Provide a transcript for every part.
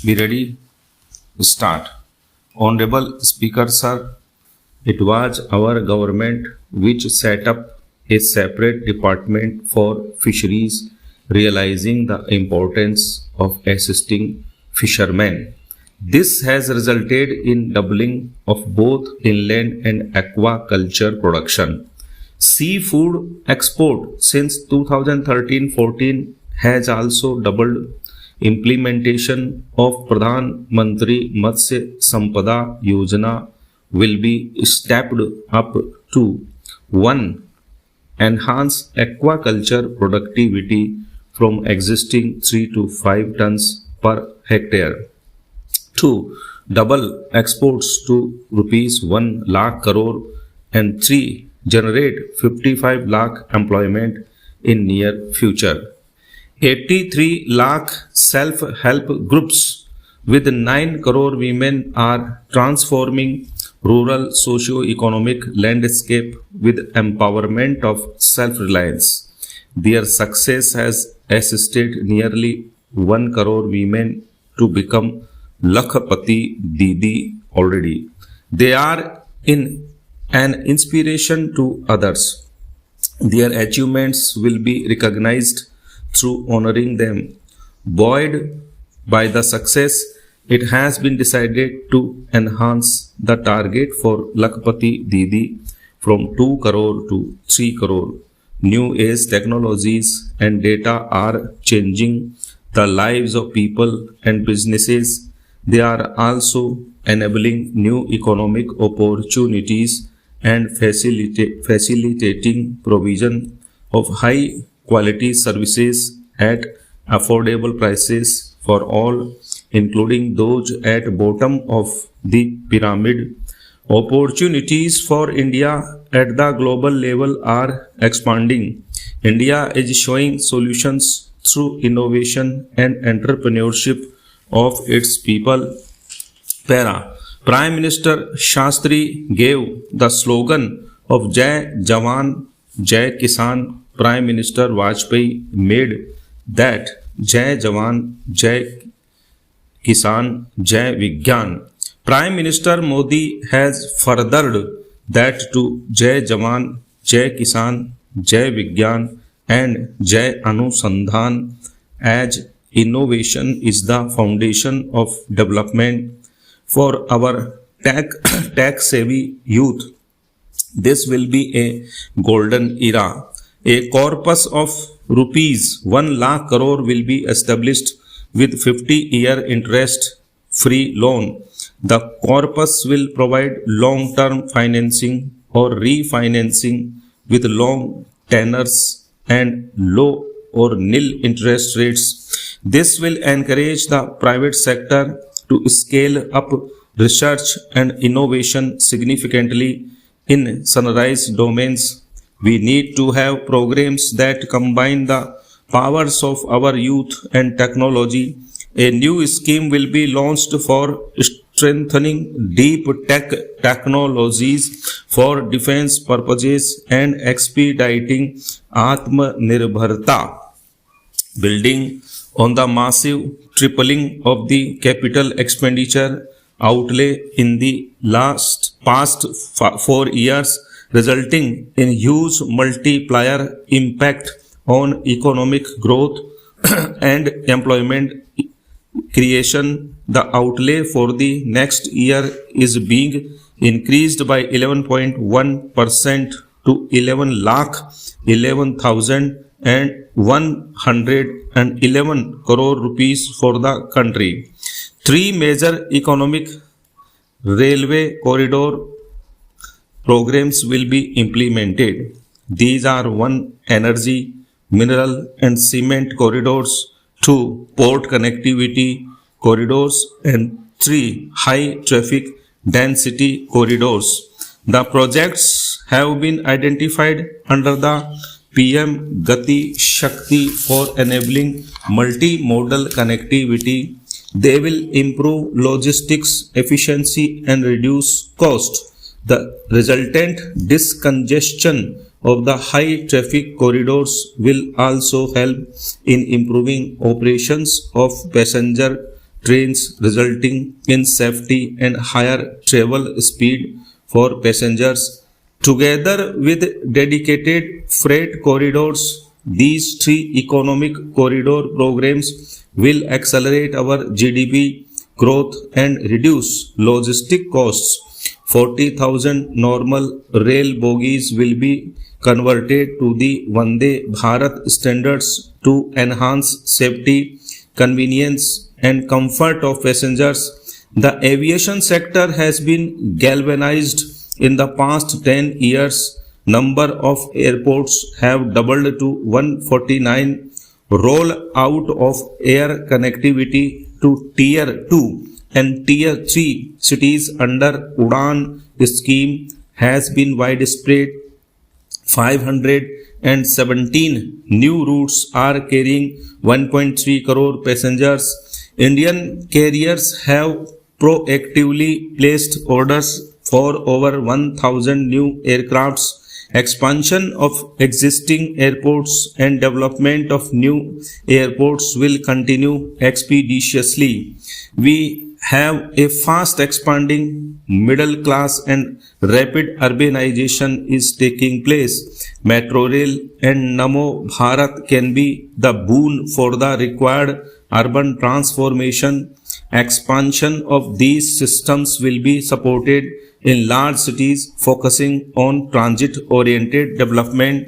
Be ready? Start. Honorable Speaker, sir, it was our government which set up a separate department for fisheries, realizing the importance of assisting fishermen. This has resulted in doubling of both inland and aquaculture production. Seafood export since 2013-14 has also doubled. Implementation of Pradhan Mantri Matsya Sampada Yojana will be stepped up to 1. Enhance aquaculture productivity from existing 3 to 5 tons per hectare. 2. Double exports to rupees 1 lakh crore, and 3. Generate 55 lakh employment in near future. 83 lakh self-help groups with 9 crore women are transforming rural socio-economic landscape with empowerment of self-reliance. Their success has assisted nearly 1 crore women to become Lakhpati Didi already. They are in an inspiration to others. Their achievements will be recognized through honoring them. Buoyed by the success, it has been decided to enhance the target for Lakhpati Didi from 2 crore to 3 crore. New age technologies and data are changing the lives of people and businesses. They are also enabling new economic opportunities and facilitating provision of high quality services at affordable prices for all, including those at bottom of the pyramid. Opportunities for India at the global level are expanding. India is showing solutions through innovation and entrepreneurship of its people. Para. Prime Minister Shastri gave the slogan of Jai Jawan, Jai Kisan. Prime Minister Vajpayee made that Jai Jawan, Jai Kisan, Jai Vigyan. Prime Minister Modi has furthered that to Jai Jawan, Jai Kisan, Jai Vigyan and Jai Anusandhan, as innovation is the foundation of development for our tech-savvy youth. This will be a golden era. A corpus of rupees 1 lakh crore will be established with 50-year interest-free loan. The corpus will provide long-term financing or refinancing with long tenors and low or nil interest rates. This will encourage the private sector to scale up research and innovation significantly in sunrise domains. We need to have programs that combine the powers of our youth and technology. A new scheme will be launched for strengthening deep tech technologies for defense purposes and expediting Atmanirbharta. Building on the massive tripling of the capital expenditure outlay in the past 4 years, resulting in huge multiplier impact on economic growth and employment creation. The outlay for the next year is being increased by 11.1% to 11,11,111 crore rupees for the country. 3 major economic railway corridor programs will be implemented. These are 1. Energy, mineral and cement corridors, 2. Port connectivity corridors and 3. High traffic density corridors. The projects have been identified under the PM Gati Shakti for enabling multimodal connectivity. They will improve logistics efficiency and reduce cost. The resultant discongestion of the high traffic corridors will also help in improving operations of passenger trains, resulting in safety and higher travel speed for passengers. Together with dedicated freight corridors, these three economic corridor programs will accelerate our GDP growth and reduce logistic costs. 40,000 normal rail bogies will be converted to the Vande Bharat standards to enhance safety, convenience, and comfort of passengers. The aviation sector has been galvanized in the past 10 years. Number of airports have doubled to 149. Roll out of air connectivity to Tier 2 and Tier 3 cities under Udan scheme has been widespread. 517 new routes are carrying 1.3 crore passengers. Indian carriers have proactively placed orders for over 1,000 new aircrafts. Expansion of existing airports and development of new airports will continue expeditiously. We have a fast expanding middle class and rapid urbanization is taking place. Metro Rail and Namo Bharat can be the boon for the required urban transformation. Expansion of these systems will be supported in large cities focusing on transit-oriented development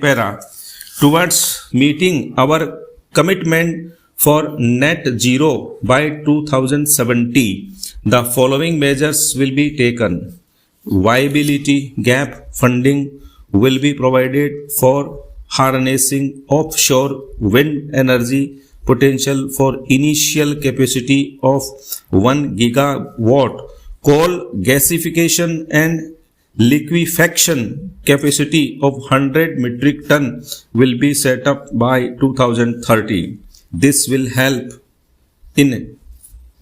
towards meeting our commitment for net zero by 2070. The following measures will be taken. Viability gap funding will be provided for harnessing offshore wind energy potential for initial capacity of 1 gigawatt. Coal gasification and liquefaction capacity of 100 metric ton will be set up by 2030. This will help in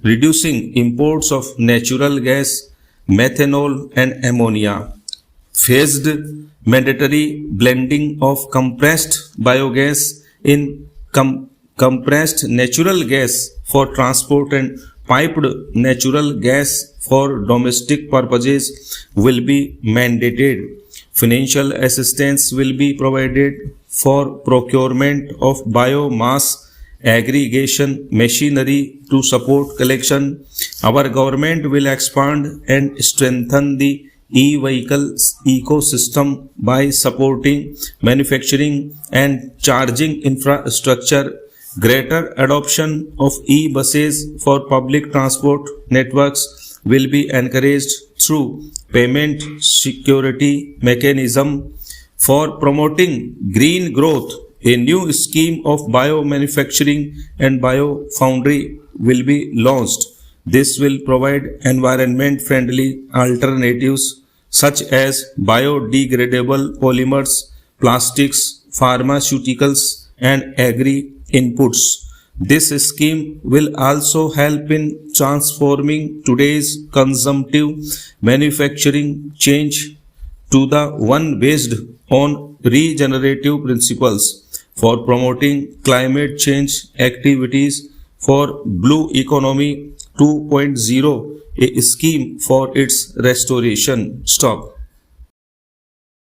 reducing imports of natural gas, methanol and ammonia. Phased mandatory blending of compressed biogas in compressed natural gas for transport and piped natural gas for domestic purposes will be mandated. Financial assistance will be provided for procurement of biomass aggregation machinery to support collection. Our government will expand and strengthen the e-vehicle ecosystem by supporting manufacturing and charging infrastructure. Greater adoption of e-buses for public transport networks will be encouraged through payment security mechanism. For promoting green growth, a new scheme of biomanufacturing and biofoundry will be launched. This will provide environment-friendly alternatives such as biodegradable polymers, plastics, pharmaceuticals, and agri-inputs. This scheme will also help in transforming today's consumptive manufacturing change to the one based on regenerative principles. For promoting climate change activities for Blue Economy 2.0, a scheme for its restoration. Stop.